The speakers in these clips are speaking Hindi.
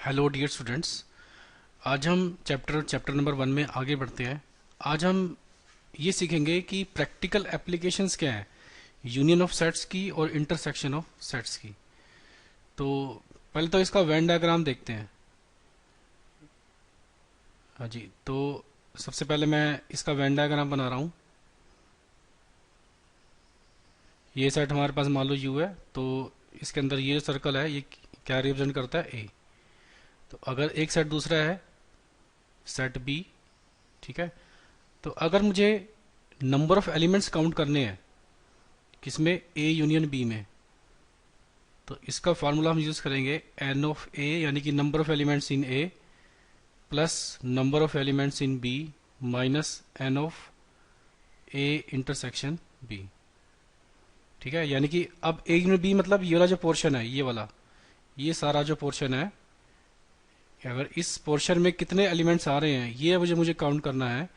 Hello dear students. आज हम चैप्टर नंबर 1 में आगे बढ़ते हैं। आज हम ये सीखेंगे कि प्रैक्टिकल एप्लीकेशंस क्या है यूनियन ऑफ सेट्स की और इंटरसेक्शन ऑफ सेट्स की। तो पहले तो इसका वेन डायग्राम देखते हैं। हाँ जी, तो सबसे पहले मैं इसका वेन डायग्राम बना रहा हूँ। ये सेट हमारे पास मान लो यू है, तो इसके अंदर ये सर्कल है, ये क्या रिप्रेजेंट करता है? ए। तो अगर एक सेट दूसरा है सेट बी, ठीक है, तो अगर मुझे नंबर ऑफ एलिमेंट्स काउंट करने हैं किसमें? ए यूनियन बी में, तो इसका फार्मूला हम यूज करेंगे एन ऑफ ए, यानी कि number of elements in A plus number of elements in B minus n of A intersection B. ठीक है, यानी कि अब ए यूनियन बी मतलब ये वाला जो पोर्शन है, ये वाला, ये सारा जो पोर्शन है, अगर इस पोर्शन में कितने एलिमेंट्स आ रहे हैं ये मुझे काउंट करना है,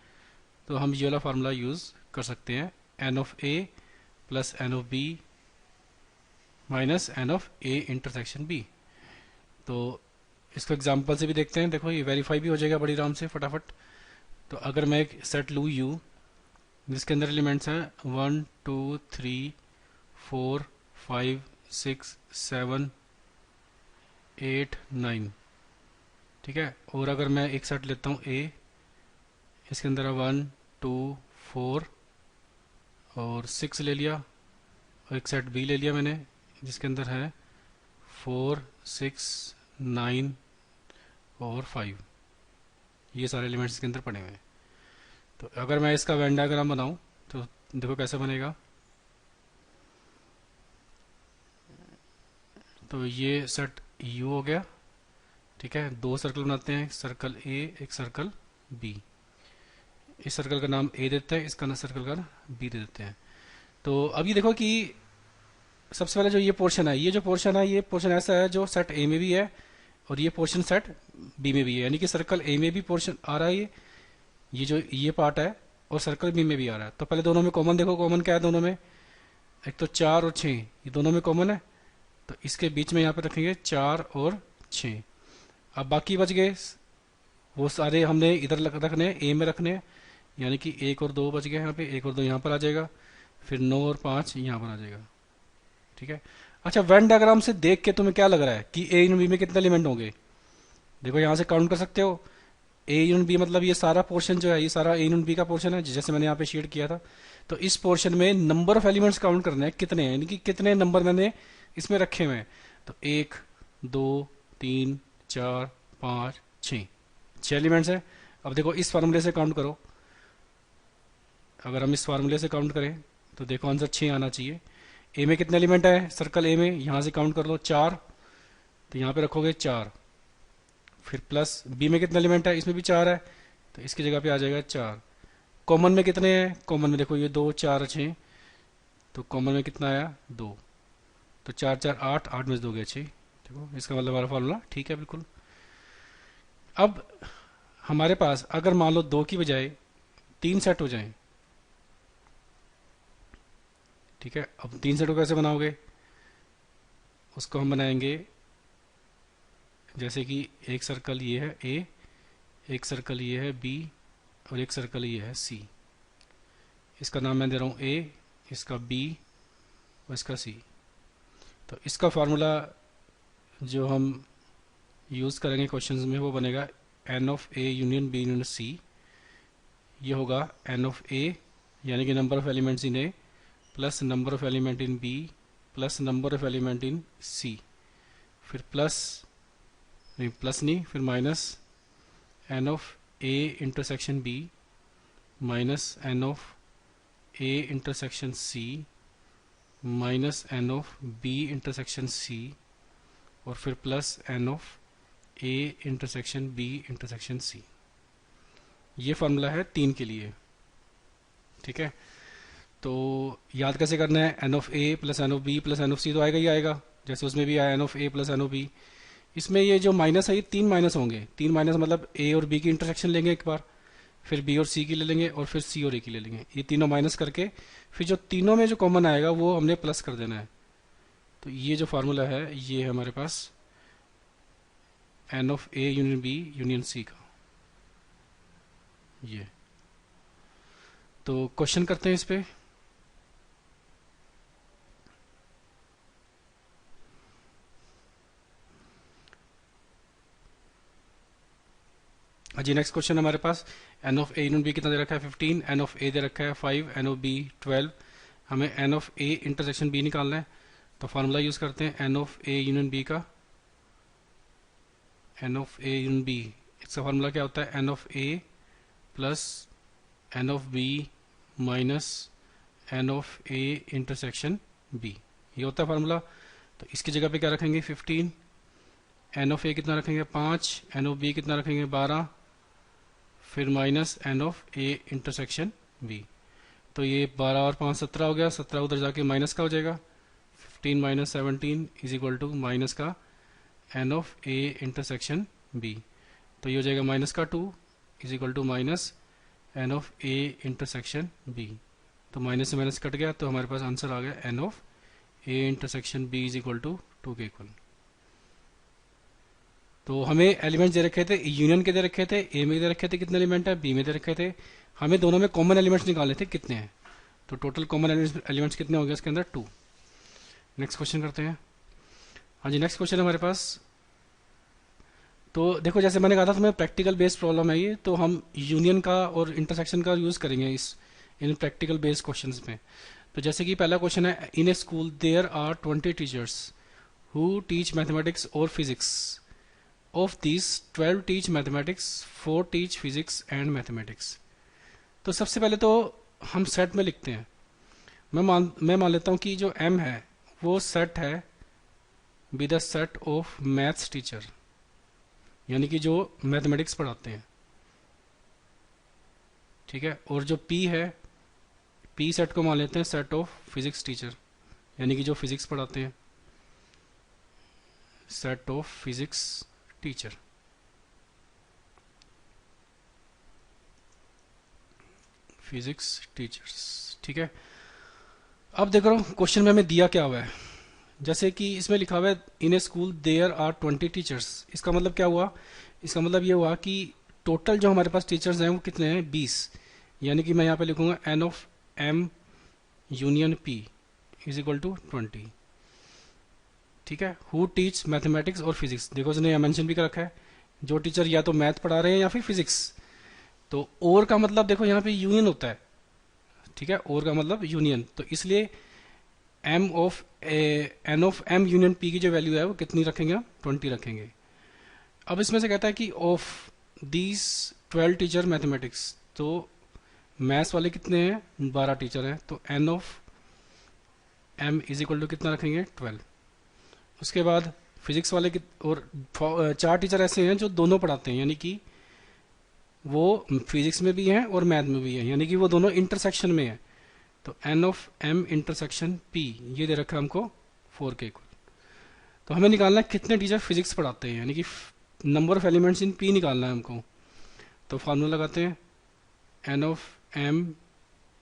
तो हम ये वाला फार्मूला यूज कर सकते हैं, n of A plus n of B minus n of A intersection B. तो इसको एग्जांपल से भी देखते हैं। देखो ये वेरीफाई भी हो जाएगा बड़ी आराम से फटाफट। तो अगर मैं एक सेट लूँ यू, जिसके अंदर एलिमेंट्स हैं 1 2 3 4 5 6 7 8 9, ठीक है, और अगर मैं एक सेट लेता हूँ ए, इसके अंदर है 1 2 4 और 6 ले लिया, और एक सेट बी ले लिया मैंने जिसके अंदर है 4 6 9 और 5, ये सारे एलिमेंट्स इसके अंदर पड़े हुए हैं। तो अगर मैं इसका वेन डायग्राम बनाऊं तो देखो कैसे बनेगा। तो ये सेट यू हो गया, ठीक है, दो सर्कल बनाते हैं, एक सर्कल ए एक सर्कल बी। इस सर्कल का नाम ए देते हैं, इसका सर्कल का बी दे देते हैं। तो अब ये देखो कि सबसे पहले जो ये पोर्शन है, ये पोर्शन ऐसा है जो सेट ए में भी है और ये पोर्शन सेट बी में भी है, यानी कि सर्कल ए में भी पोर्शन आ रहा है, ये जो ये पार्ट है, और सर्कल बी में भी आ रहा है। तो पहले दोनों में कॉमन देखो, कॉमन क्या है दोनों में? एक तो 4 और 6, ये दोनों में कॉमन है, तो इसके बीच में यहाँ पे रखेंगे 4 और 6। अब बाकी बच गए वो सारे हमने इधर रखने हैं, ए में रखने हैं, यानी कि 1 और 2 बच गए यहाँ पे, 1 और 2 यहाँ पर आ जाएगा, फिर 9 और 5 यहाँ पर आ जाएगा। ठीक है। अच्छा, वेन डायग्राम से देख के तुम्हें क्या लग रहा है कि ए यूनियन बी में कितने एलिमेंट होंगे? देखो यहाँ से काउंट कर सकते हो। ए यूनियन बी मतलब ये सारा पोर्शन जो है, ये सारा ए यूनियन बी का पोर्शन है, जैसे मैंने यहाँ पे शेड किया था। तो इस पोर्शन में नंबर ऑफ एलिमेंट्स काउंट करने हैं कितने हैं, यानी कि कितने नंबर मैंने इसमें रखे हुए हैं। तो 1 2 3 4 5 6, 6 एलिमेंट्स है। अब देखो इस फार्मूले से काउंट करो, अगर हम इस फार्मूले से काउंट करें तो देखो आंसर 6 आना चाहिए। ए में कितने एलिमेंट है सर्कल ए में, यहाँ से काउंट कर लो 4, तो यहाँ पे रखोगे 4, फिर प्लस बी में कितने एलिमेंट है, इसमें भी 4 है, तो इसकी जगह पे आ जाएगा 4। कॉमन में कितने हैं? कॉमन में देखो ये 2 4 6, तो कॉमन में कितना आया 2, तो 4 4 8, 8 में से 2 गया 6। देखो इसका मतलब हमारा फॉर्मूला ठीक है बिल्कुल। अब हमारे पास अगर मान लो 2 की बजाय 3 सेट हो जाएं, ठीक है, अब 3 सेट को कैसे बनाओगे? उसको हम बनाएंगे जैसे कि एक सर्कल ये है ए, एक सर्कल ये है बी, और एक सर्कल ये है सी। इसका नाम मैं दे रहा हूँ ए, इसका बी और इसका सी। तो इसका फार्मूला जो हम यूज़ करेंगे क्वेश्चंस में वो बनेगा n of A union B union C. ये होगा एन ऑफ ए यानी कि number of elements in A plus number of element in B plus number of element in C, फिर प्लस नहीं, प्लस नहीं, फिर minus n of A intersection B minus n of A intersection C minus n of B intersection C, और फिर plus n of A intersection B intersection C. ये फार्मूला है 3 के लिए। ठीक है, तो याद कैसे करना है? N of A plus n of B plus n of C तो आएगा ही आएगा, जैसे उसमें भी आया n of A plus n of B. इसमें ये जो माइनस है ये 3 माइनस होंगे, 3 माइनस मतलब ए और बी की इंटरसेक्शन लेंगे एक बार, फिर बी और सी की ले लेंगे, और फिर सी और ए की ले लेंगे, ये तीनों माइनस करके फिर जो तीनों में जो कॉमन आएगा वो हमने प्लस कर देना है। तो ये जो फार्मूला है ये है हमारे पास n of A union B union C का। ये तो क्वेश्चन करते हैं इस पे। जी नेक्स्ट क्वेश्चन हमारे पास n of A union B कितना दे रखा है 15, एन ऑफ ए दे रखा है 5, एन ऑफ बी 12। हमें n of A intersection B निकालना है, तो फार्मूला यूज करते हैं n of A union B का। N of A union B, इसका फार्मूला क्या होता है, n of A plus n of B minus n of A intersection B, ये होता है फार्मूला। तो इसकी जगह पे क्या रखेंगे 15, एन ऑफ ए कितना रखेंगे 5, एन ऑफ बी कितना रखेंगे 12, फिर minus n of A intersection B. तो ये 12 और 5 17 हो गया, 17 उधर जाके माइनस का हो जाएगा, 15 minus 17 is equal to minus का n of A intersection B. तो ये हो जाएगा माइनस का 2 is equal to minus n of A intersection B. तो माइनस से माइनस कट गया, तो हमारे पास आंसर आ गया n of A intersection B is equal to 2 के इक्वल। तो हमें एलिमेंट्स दे रखे थे, यूनियन के दे रखे थे, ए में दे रखे थे कितने एलिमेंट है, बी में दे रखे थे, हमें दोनों में कॉमन एलिमेंट्स निकालने थे कितने हैं। तो टोटल कॉमन एलिमेंट्स कितने हो गए इसके अंदर 2। नेक्स्ट क्वेश्चन करते हैं। हाँ जी नेक्स्ट क्वेश्चन हमारे पास। तो देखो जैसे मैंने कहा था तुम्हें प्रैक्टिकल बेस्ड प्रॉब्लम है ये, तो हम यूनियन का और इंटरसेक्शन का यूज करेंगे इस इन प्रैक्टिकल बेस्ड क्वेश्चंस में। तो जैसे कि पहला क्वेश्चन है, in a school there are 20 teachers who teach mathematics और physics. Of these 12 teach mathematics, 4 teach physics and mathematics। तो सबसे पहले तो हम सेट में लिखते हैं। मैं मान लेता हूं कि जो M है वो सेट है B the set of maths teacher, यानी कि जो मैथमेटिक्स पढ़ाते हैं, ठीक है। और जो P है, P सेट को मान लेते हैं सेट ऑफ फिजिक्स टीचर, यानी कि जो फिजिक्स पढ़ाते हैं, set of physics teacher. Physics teachers, ठीक है। अब देख रहा हूं क्वेश्चन में हमें दिया क्या हुआ है। जैसे कि इसमें लिखा हुआ है in a school there are 20 teachers. इसका मतलब क्या हुआ, इसका मतलब ये हुआ कि टोटल जो हमारे पास टीचर्स हैं वो कितने हैं 20। यानी कि मैं यहाँ पे लिखूंगा n of M union P is equal to 20, ठीक है। हु टीच मैथमेटिक्स और फिजिक्स, देखो उसने यहाँ मेंशन भी कर रखा है जो टीचर या तो मैथ पढ़ा रहे हैं या फिर फिजिक्स। तो और का मतलब देखो यहाँ पे यूनियन होता है, ठीक है, और का मतलब यूनियन। तो इसलिए M of n of M union P की जो वैल्यू है वो कितनी रखेंगे हम 20 रखेंगे। अब इसमें से कहता है कि ऑफ दीज 12 टीचर मैथमेटिक्स, तो मैथ्स वाले कितने हैं 12 टीचर हैं, तो n of M is equal to कितना रखेंगे 12। उसके बाद फिजिक्स वाले और 4 टीचर ऐसे हैं जो दोनों पढ़ाते हैं, यानी कि वो फिजिक्स में भी हैं और मैथ में भी हैं, यानी कि वो दोनों इंटरसेक्शन में हैं। तो n of M intersection P ये दे रखा है हमको 4 के इक्वल। तो हमें निकालना है कितने टीचर फिजिक्स पढ़ाते हैं, यानी कि number of elements in P निकालना है हमको। तो फार्मूला लगाते हैं n of M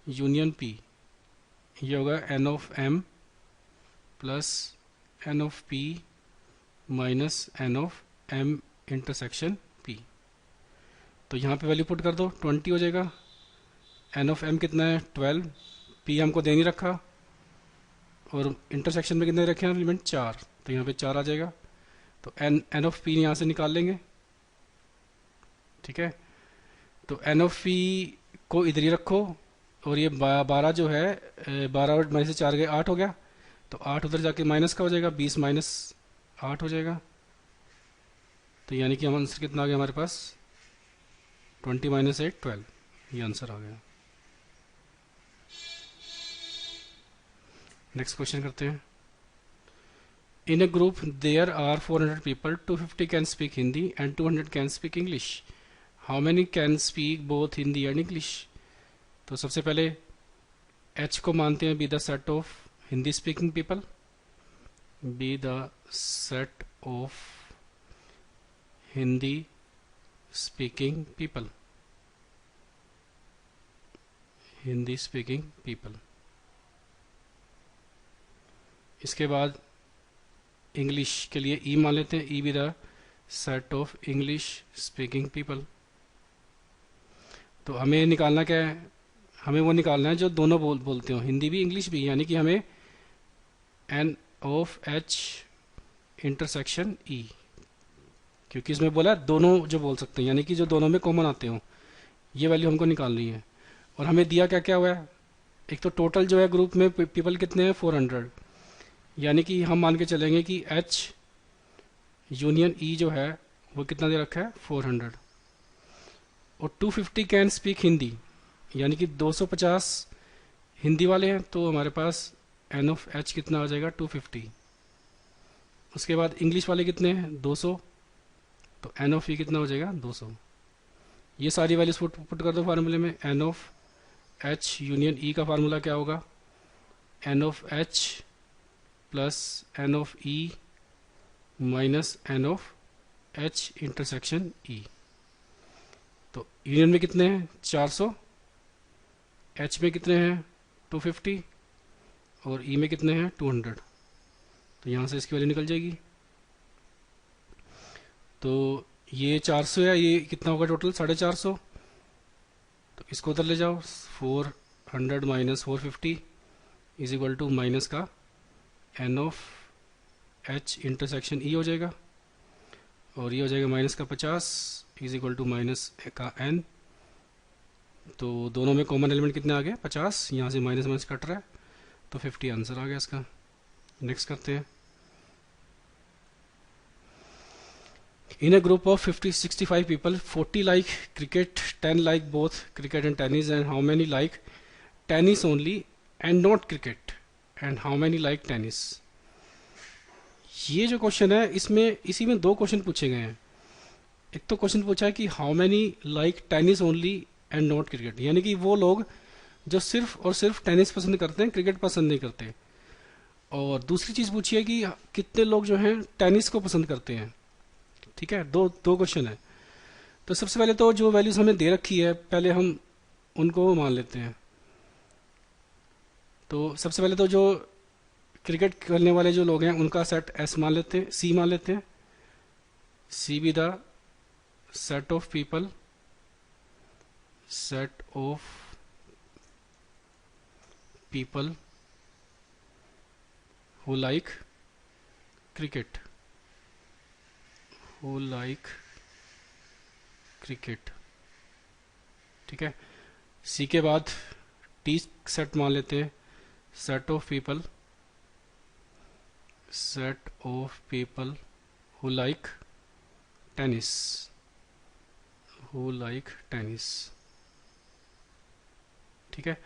union P, ये होगा n of M plus n of P minus n of M intersection P. तो यहाँ पे वैल्यू पुट कर दो, 20 हो जाएगा। एन ऑफ एम कितना है 12, पी हमको दे नहीं रखा, और इंटरसेक्शन में कितने रखे हैं एलिमेंट 4, तो यहाँ पे 4 आ जाएगा। तो एन ऑफ पी यहाँ से निकाल लेंगे, ठीक है। तो एन ऑफ पी को इधर ही रखो, और ये 12 जो है 12 में से 4 गए 8 हो गया, तो 8 उधर जाके माइनस का हो जाएगा, 20 माइनस 8 हो जाएगा। तो यानी कि हम आंसर कितना आ गया हमारे पास 20 माइनस 8 12, ये आंसर आ गया। नेक्स्ट क्वेश्चन करते हैं। In a group there are 400 people, 250 can speak Hindi and 200 can speak English. How many can speak both Hindi and English. तो सबसे पहले एच को मानते हैं be the set of Hindi speaking people, be the set of Hindi speaking people, Hindi speaking people. इसके बाद इंग्लिश के लिए ई मान लेते हैं, E be the set of English speaking people. तो हमें निकालना क्या है, हमें वो निकालना है जो दोनों बोलते हो, हिंदी भी इंग्लिश भी, यानी कि हमें n of H intersection E, क्योंकि इसमें बोला है दोनों जो बोल सकते हैं, यानी कि जो दोनों में कॉमन आते हो, ये वैल्यू हमको निकालनी है। और हमें दिया क्या क्या हुआ है, एक तो टोटल जो है ग्रुप में पीपल कितने हैं 400, यानी कि हम मान के चलेंगे कि एच यूनियन ई जो है वो कितना दे रखा है 400। और 250 कैन स्पीक हिंदी, यानी कि 250 हिंदी वाले हैं, तो हमारे पास एन ऑफ एच कितना आ जाएगा 250। उसके बाद इंग्लिश वाले कितने हैं 200, तो एन ऑफ ई कितना हो जाएगा 200। ये सारी वैल्यूज पुट कर दो फार्मूले में। N of H union E का फार्मूला क्या होगा, n of H plus n of E minus n of H intersection E. तो यूनियन में कितने हैं 400, एच में कितने हैं 250 और ई में कितने हैं 200। तो यहाँ से इसकी वैल्यू निकल जाएगी। तो ये 400 है, ये कितना होगा टोटल 450। तो इसको उधर ले जाओ, 400 minus 450 is equal to minus का n of H intersection E हो जाएगा, और ये हो जाएगा माइनस का 50 इज इक्वल टू माइनस का एन। तो दोनों में कॉमन एलिमेंट कितने आ गए 50, यहाँ से माइनस माइनस कट रहा है, तो 50 आंसर आ गया इसका। नेक्स्ट करते हैं। In a group of 65 people, 40 like cricket, 10 like both cricket and tennis, and how many like tennis only and not cricket, and how many like tennis? ये जो क्वेश्चन है इसमें इसी में दो क्वेश्चन पूछे गए हैं। एक तो क्वेश्चन पूछा है कि how many like tennis only and not cricket, यानी कि वो लोग जो सिर्फ और सिर्फ टेनिस पसंद करते हैं, क्रिकेट पसंद नहीं करते। और दूसरी चीज पूछी है कि कितने लोग जो हैं टेनिस को पसंद करते हैं। ठीक है, दो क्वेश्चन है। तो सबसे पहले तो जो वैल्यूज हमें दे रखी है पहले हम उनको मान लेते हैं। तो सबसे पहले तो जो क्रिकेट खेलने वाले जो लोग हैं उनका सेट एस मान लेते हैं, सी मान लेते हैं। C be the set of people, set of people who like cricket, who like cricket। ठीक है, सी के बाद टी सेट मान लेते हैं, set of people, set of people who like tennis, who like tennis. ठीक है,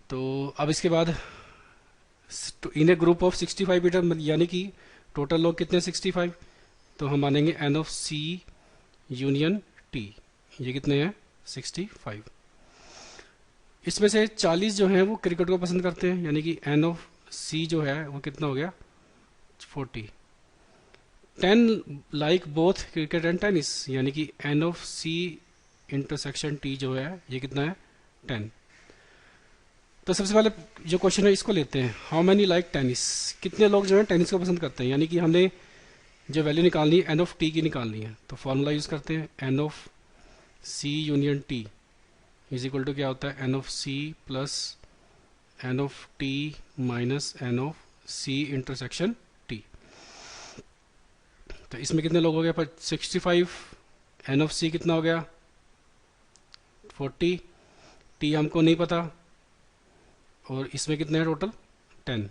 तो अब इसके बाद in a group of 65 people, यानी कि टोटल लोग कितने 65, तो हम मानेंगे n of C union T, ये कितने हैं 65। इसमें से 40 जो हैं वो क्रिकेट को पसंद करते हैं, यानी कि एन ऑफ सी जो है वो कितना हो गया 40। 10 like both cricket and tennis, यानी कि n of C intersection T जो है ये कितना है 10। तो सबसे पहले जो क्वेश्चन है इसको लेते हैं, हाउ मैनी लाइक टेनिस, कितने लोग जो है टेनिस को पसंद करते हैं, यानी कि हमने जो वैल्यू निकालनी है एन ऑफ टी की निकालनी है। तो फॉर्मूला यूज करते हैं, n of C union T is equal to क्या होता है n of C plus n of T minus n of C intersection T. तो इसमें कितने लोग हो गए 65, एन ऑफ सी कितना हो गया 40, टी हमको नहीं पता, और इसमें कितने हैं टोटल 10।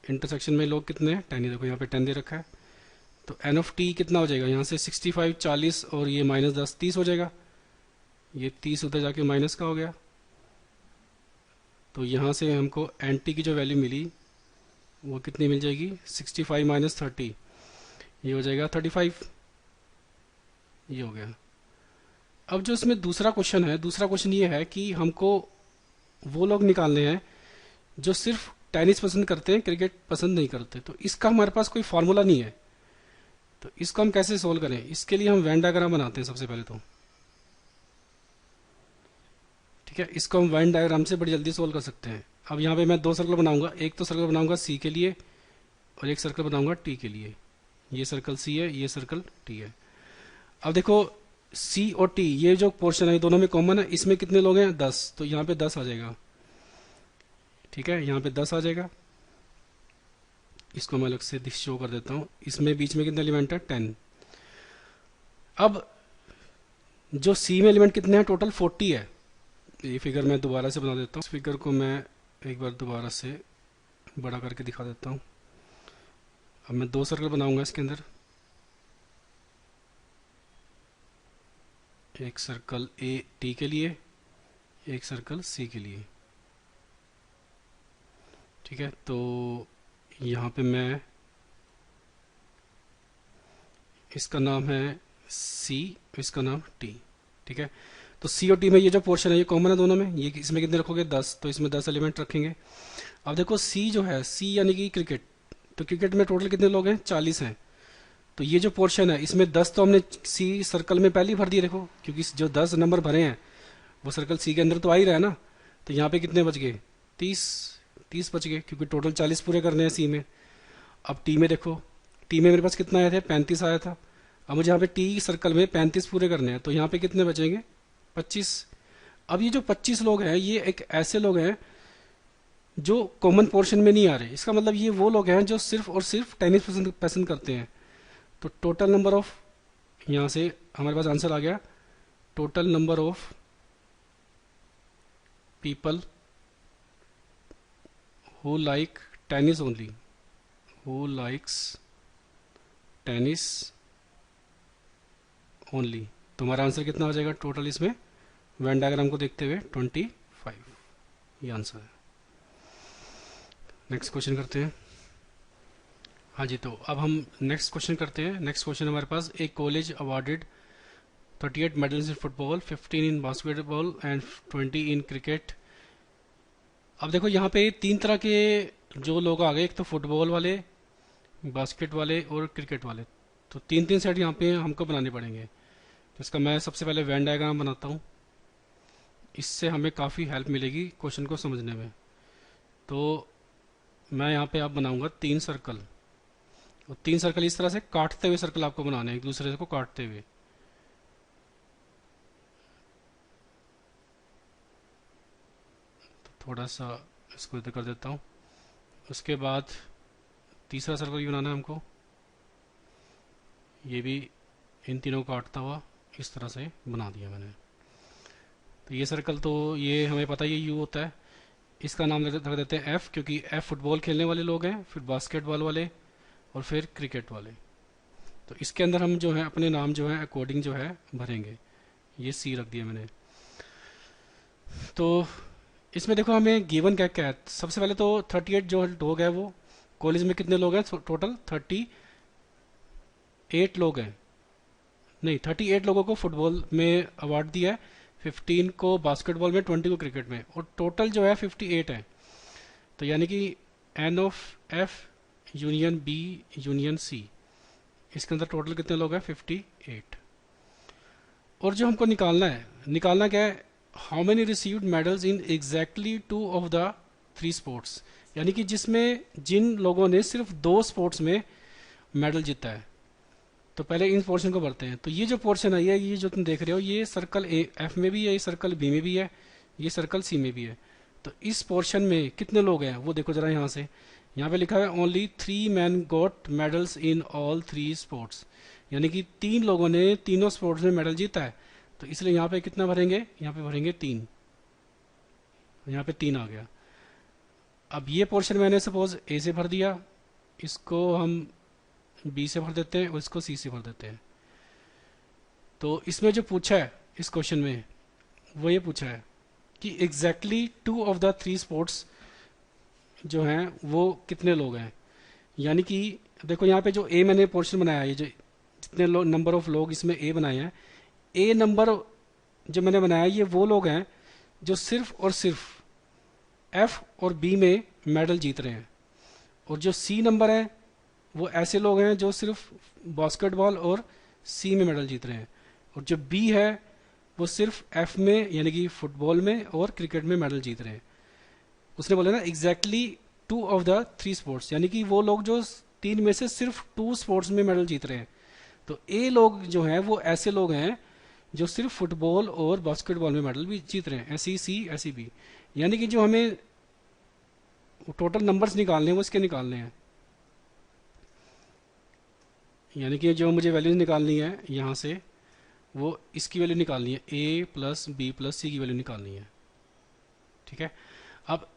इंटरसेक्शन में लोग कितने हैं 10 ही, देखो यहाँ पे 10 दे रखा है। तो एन ऑफ टी कितना हो जाएगा, यहाँ से 65 40 और ये माइनस 10 30 हो जाएगा, ये 30 उधर जाके माइनस का हो गया। तो यहाँ से हमको एन टी की जो वैल्यू मिली वो कितनी मिल जाएगी 65 माइनस 30, ये हो जाएगा 35, ये हो गया। अब जो इसमें दूसरा क्वेश्चन है, दूसरा क्वेश्चन ये है कि हमको वो लोग निकालने हैं जो सिर्फ टेनिस पसंद करते हैं, क्रिकेट पसंद नहीं करते। तो इसका हमारे पास कोई फॉर्मूला नहीं है, तो इसको हम कैसे सोल्व करें, इसके लिए हम वेन डायग्राम बनाते हैं सबसे पहले तो। ठीक है, इसको हम वेन डायग्राम से बड़ी जल्दी सोल्व कर सकते हैं। अब यहाँ पे मैं दो सर्कल बनाऊंगा, एक तो सर्कल बनाऊंगा सी के लिए और एक सर्कल बनाऊंगा टी के लिए। ये सर्कल सी है, ये सर्कल टी है। अब देखो सी और टी ये जो पोर्शन है दोनों में कॉमन है, इसमें कितने लोग हैं 10, तो यहाँ पे 10 आ जाएगा। ठीक है, यहाँ पे 10 आ जाएगा। इसको मैं अलग से शो कर देता हूँ। इसमें बीच में कितने एलिमेंट है 10। अब जो सी में एलिमेंट कितने हैं टोटल 40 है। ये फिगर मैं दोबारा से बना देता हूँ। इस फिगर को मैं एक बार दोबारा से बड़ा करके दिखा देता हूँ। अब मैं 2 सर्कल बनाऊंगा इसके अंदर, एक सर्कल ए टी के लिए, एक सर्कल सी के लिए। ठीक है, तो यहाँ पे मैं इसका नाम है सी, इसका नाम टी। ठीक है, तो सी और टी में ये जो पोर्शन है ये कॉमन है दोनों में। ये इसमें कितने रखोगे 10, तो इसमें 10 एलिमेंट रखेंगे। अब देखो सी जो है, सी यानी कि क्रिकेट, तो क्रिकेट में टोटल कितने लोग हैं 40 हैं। तो ये जो पोर्शन है इसमें 10 तो हमने सी सर्कल में पहले ही भर दिए देखो, क्योंकि जो 10 नंबर भरे हैं वो सर्कल सी के अंदर तो आ ही रहा है ना। तो यहाँ पे कितने बच गए 30 बच गए, क्योंकि टोटल 40 पूरे करने हैं सी में। अब टी में देखो, टी में मेरे पास कितना आया था 35 आया था। अब मुझे यहाँ पे टी सर्कल में 35 पूरे करने हैं, तो यहाँ पे कितने बचेंगे 25। अब ये जो 25 लोग हैं ये एक ऐसे लोग हैं जो कॉमन पोर्शन में नहीं आ रहे। इसका मतलब ये वो लोग हैं जो सिर्फ और सिर्फ टेनिस पसंद करते हैं। तो टोटल नंबर ऑफ, यहाँ से हमारे पास आंसर आ गया, total number of people who like tennis only, who likes tennis only. तो हमारा आंसर कितना हो जाएगा टोटल इसमें, वेन डायग्राम को देखते हुए 25। ये आंसर है। नेक्स्ट क्वेश्चन करते हैं। हाँ जी, तो अब हम नेक्स्ट क्वेश्चन करते हैं। नेक्स्ट क्वेश्चन हमारे पास, एक college awarded 38 medals in football, 15 in basketball and 20 in cricket. अब देखो यहाँ पे 3 तरह के जो लोग आ गए, एक तो फुटबॉल वाले, बास्केट वाले और क्रिकेट वाले। तो 3 सेट यहाँ पे हमको बनाने पड़ेंगे। तो इसका मैं सबसे पहले वेन डायग्राम बनाता हूँ, इससे हमें काफ़ी हेल्प मिलेगी क्वेश्चन को समझने में। तो मैं यहाँ पे आप बनाऊंगा 3 सर्कल, और 3 सर्कल इस तरह से काटते हुए सर्कल आपको बनाने हैं, एक दूसरे को काटते हुए। तो थोड़ा सा इसको इधर कर देता हूँ। उसके बाद तीसरा सर्कल भी बनाना है हमको, ये भी इन तीनों को काटता हुआ इस तरह से बना दिया मैंने। तो ये सर्कल तो ये हमें पता ही यू होता है, इसका नाम रख देते हैं एफ, क्योंकि एफ फुटबॉल खेलने वाले लोग हैं, फिर बास्केटबॉल वाले और फिर क्रिकेट वाले। तो इसके अंदर हम जो है अपने नाम जो है अकॉर्डिंग जो है भरेंगे। ये सी रख दिया मैंने। तो इसमें देखो हमें गिवन क्या क्या है। सबसे पहले तो 38 जो लोग हैं वो कॉलेज में कितने लोग हैं टोटल 38 लोग हैं, नहीं 38 लोगों को फुटबॉल में अवार्ड दिया है, 15 को बास्केटबॉल में, 20 को क्रिकेट में, और टोटल जो है 58 है। तो यानी कि n of F union B union C, इसके अंदर टोटल कितने लोग हैं 58। और जो हमको निकालना क्या है, how many received medals in exactly 2 of the 3 sports, यानी कि जिसमें जिन लोगों ने सिर्फ 2 स्पोर्ट्स में मेडल जीता है। तो पहले इन पोर्शन को भरते हैं। तो ये जो पोर्शन है ये जो तुम देख रहे हो, ये सर्कल एफ में भी है, ये सर्कल बी में भी है, ये सर्कल सी में भी है। तो इस पोर्शन में कितने लोग हैं वो देखो जरा। यहाँ से यहाँ पे लिखा है only 3 man got medals in all 3 sports, यानी कि 3 लोगों ने तीनों स्पोर्ट्स में मेडल जीता है। तो इसलिए यहाँ पे कितना भरेंगे, यहाँ पे भरेंगे 3, यहाँ पे 3 आ गया। अब ये पोर्शन मैंने सपोज ए से भर दिया, इसको हम बी से भर देते हैं और इसको सी से भर देते हैं। तो इसमें जो पूछा है इस क्वेश्चन में वो ये पूछा है कि एग्जैक्टली 2 ऑफ द 3 स्पोर्ट्स जो हैं वो कितने लोग हैं। यानी कि देखो यहाँ पे जो ए मैंने पोर्शन बनाया है, ये जो जितने नंबर ऑफ लोग इसमें ए बनाए हैं, ए नंबर जो मैंने बनाया ये वो लोग हैं जो सिर्फ और सिर्फ एफ और बी में मेडल जीत रहे हैं। और जो सी नंबर है वो ऐसे लोग हैं जो सिर्फ बास्केटबॉल और सी में मेडल जीत रहे हैं। और जो बी है वो सिर्फ एफ में यानी कि फुटबॉल में और क्रिकेट में मेडल जीत रहे हैं। उसने बोला ना एग्जैक्टली 2 ऑफ द 3 स्पोर्ट्स, यानी कि वो लोग जो तीन में से सिर्फ 2 स्पोर्ट्स में मेडल जीत रहे हैं। तो ए लोग जो हैं वो ऐसे लोग हैं जो सिर्फ फुटबॉल और बास्केटबॉल में मेडल भी जीत रहे हैं, ऐसी सी ऐसी बी। यानी कि जो हमें टोटल नंबर्स निकालने हैं वो इसके निकालने हैं, यानी कि जो मुझे वैल्यूज निकालनी है यहाँ से वो इसकी वैल्यू निकालनी है, ए प्लस बी प्लस सी की वैल्यू निकालनी है। ठीक है, अब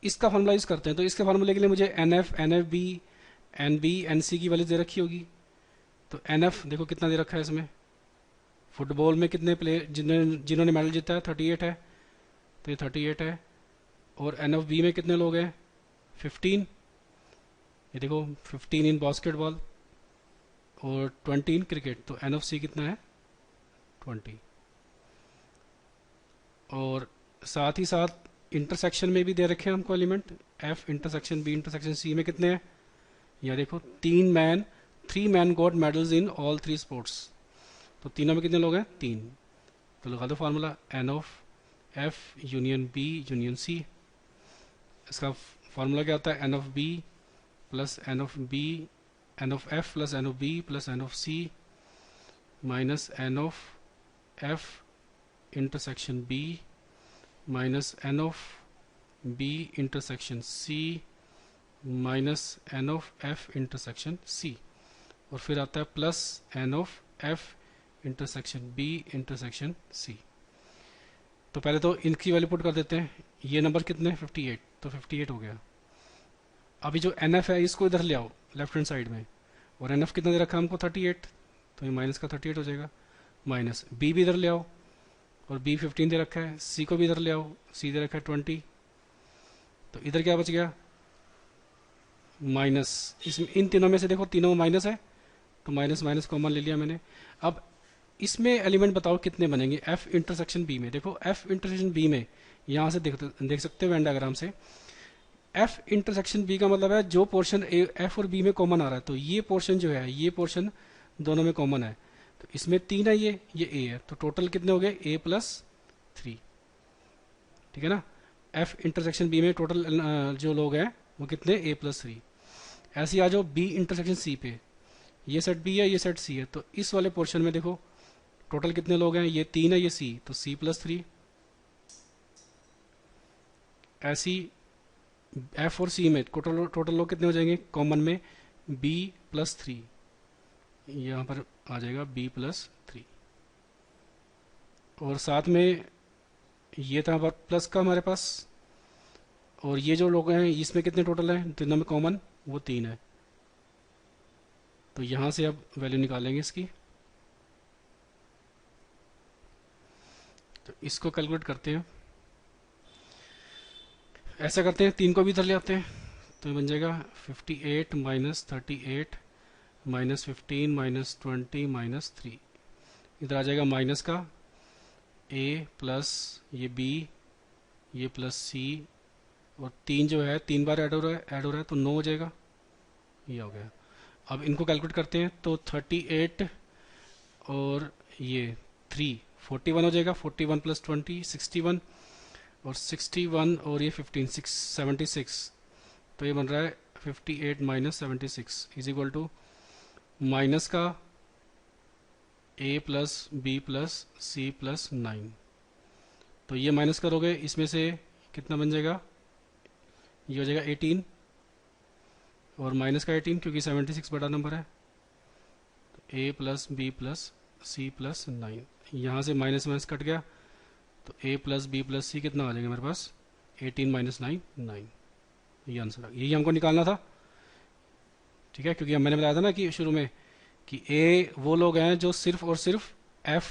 इसका फार्मूला यूज करते हैं। तो इसके फार्मूले के लिए मुझे n F B n C की वैल्यू दे रखी होगी। तो एन एफ देखो कितना दे रखा है इसमें, फुटबॉल में कितने प्लेयर जिन्होंने मेडल जीता है 38 है, तो ये 38 है। और एन एफ बी में कितने लोग हैं 15, ये देखो 15 इन बास्केटबॉल और 20 इन क्रिकेट, तो एन एफ सी कितना है 20। और साथ ही साथ इंटरसेक्शन में भी दे रखे हैं हमको element, F intersection B intersection C में कितने हैं, या देखो 3 man got medals in all 3 sports. तो तीनों में कितने लोग हैं 3। तो लगा दो formula n of F union B union C. इसका फार्मूला क्या होता है, n of B plus n of B, n of F plus n of B plus n of C minus n of F intersection B minus n of B intersection C minus n of F intersection C, और फिर आता है plus n of F intersection B intersection C. तो पहले तो इनकी वैल्यू पुट कर देते हैं। ये नंबर कितने 58, तो 58 हो गया। अभी जो एन एफ है इसको इधर ले आओ लेफ्ट हैंड साइड में, और एन एफ कितना दे रखा है हमको 38, तो ये माइनस का 38 हो जाएगा। माइनस बी भी इधर ले आओ, और बी 15 दे रखा है, सी को भी इधर ले आओ, सी दे रखा है 20। तो इधर क्या बच गया माइनस, इसमें इन तीनों में से देखो तीनों में माइनस है, तो माइनस माइनस कॉमन ले लिया मैंने। अब इसमें एलिमेंट बताओ कितने बनेंगे एफ इंटरसेक्शन बी में। देखो एफ इंटरसेक्शन बी में यहाँ से देख सकते हो वेन डायग्राम से, एफ इंटरसेक्शन बी का मतलब है जो पोर्शन एफ और बी में कॉमन आ रहा है, तो ये पोर्शन जो है ये पोर्शन दोनों में कॉमन है। तो इसमें 3 है, ये ए है, तो टोटल कितने हो गए ए प्लस 3। ठीक है ना, एफ इंटरसेक्शन बी में टोटल जो लोग हैं वो कितने ए प्लस 3। ऐसे ही आ जाओ बी इंटरसेक्शन सी पे, ये सेट बी है ये सेट सी है, तो इस वाले पोर्शन में देखो टोटल कितने लोग हैं, ये 3 है ये सी, तो सी प्लस 3। ऐसी एफ और सी में टोटल लोग कितने हो जाएंगे कॉमन में, बी प्लस 3, यहाँ पर आ जाएगा बी प्लस 3। और साथ में ये था प्लस का हमारे पास, और ये जो लोग हैं इसमें कितने टोटल हैं तीनों में कॉमन, वो 3 है। तो यहाँ से अब वैल्यू निकालेंगे इसकी, तो इसको कैलकुलेट करते हैं। ऐसा करते हैं 3 को भी इधर ले आते हैं, तो बन जाएगा 58 माइनस 38 माइनस 15 माइनस 20 माइनस 3। इधर आ जाएगा माइनस का ए प्लस ये बी ये प्लस सी, और 3 जो है 3 बार ऐड हो रहा है तो 9 हो जाएगा, ये हो गया। अब इनको कैलकुलेट करते हैं, तो 38 और ये 3 41 हो जाएगा, 41 प्लस 20 61, और 61 और ये 15 76, तो ये बन रहा है 58 minus 76 is equal to minus का A plus B plus C plus 9। तो ये माइनस करोगे इसमें से कितना बन जाएगा, ये हो जाएगा 18 और माइनस का 18 क्योंकि 76 बड़ा नंबर है, तो A plus B plus C plus 9, यहाँ से माइनस माइनस कट गया, तो A plus B plus C कितना आ जाएगा मेरे पास 18 माइनस 9 9। ये आंसर आ गया, यही हमको निकालना था। ठीक है, क्योंकि मैंने बताया था ना कि शुरू में कि ए वो लोग हैं जो सिर्फ और सिर्फ एफ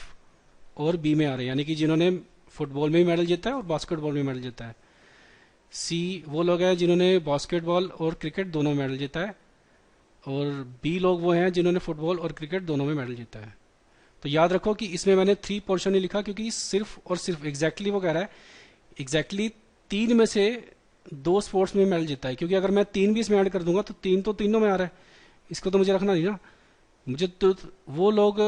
और बी में आ रहे हैं, यानी कि जिन्होंने फुटबॉल में भी मेडल जीता है और बास्केटबॉल में मेडल जीता है। सी वो लोग हैं जिन्होंने बास्केटबॉल और क्रिकेट दोनों में मेडल जीता है, और बी लोग वो हैं जिन्होंने फुटबॉल और क्रिकेट दोनों में मेडल जीता है। तो याद रखो कि इसमें मैंने 3 पोर्शन नहीं लिखा, क्योंकि सिर्फ और सिर्फ एग्जैक्टली वो कह रहा है एग्जैक्टली 3 में से 2 स्पोर्ट्स में मेडल जीता है, क्योंकि अगर मैं 3 भी इसमें ऐड कर दूंगा तो 3 तो तीनों में आ रहा है, इसको तो मुझे रखना नहीं ना। मुझे तो वो लोग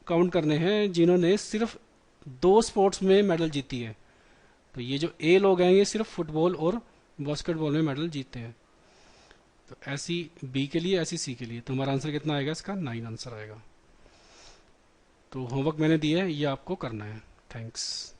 काउंट करने हैं जिन्होंने सिर्फ 2 स्पोर्ट्स में मेडल जीती है। तो ये जो ए लोग हैं ये सिर्फ फुटबॉल और बास्केटबॉल में मेडल जीतते हैं। तो ऐसी बी के लिए, ऐसी सी के लिए, तो हमारा आंसर कितना आएगा, इसका 9 आंसर आएगा। तो होमवर्क मैंने दिया है, ये आपको करना है। थैंक्स।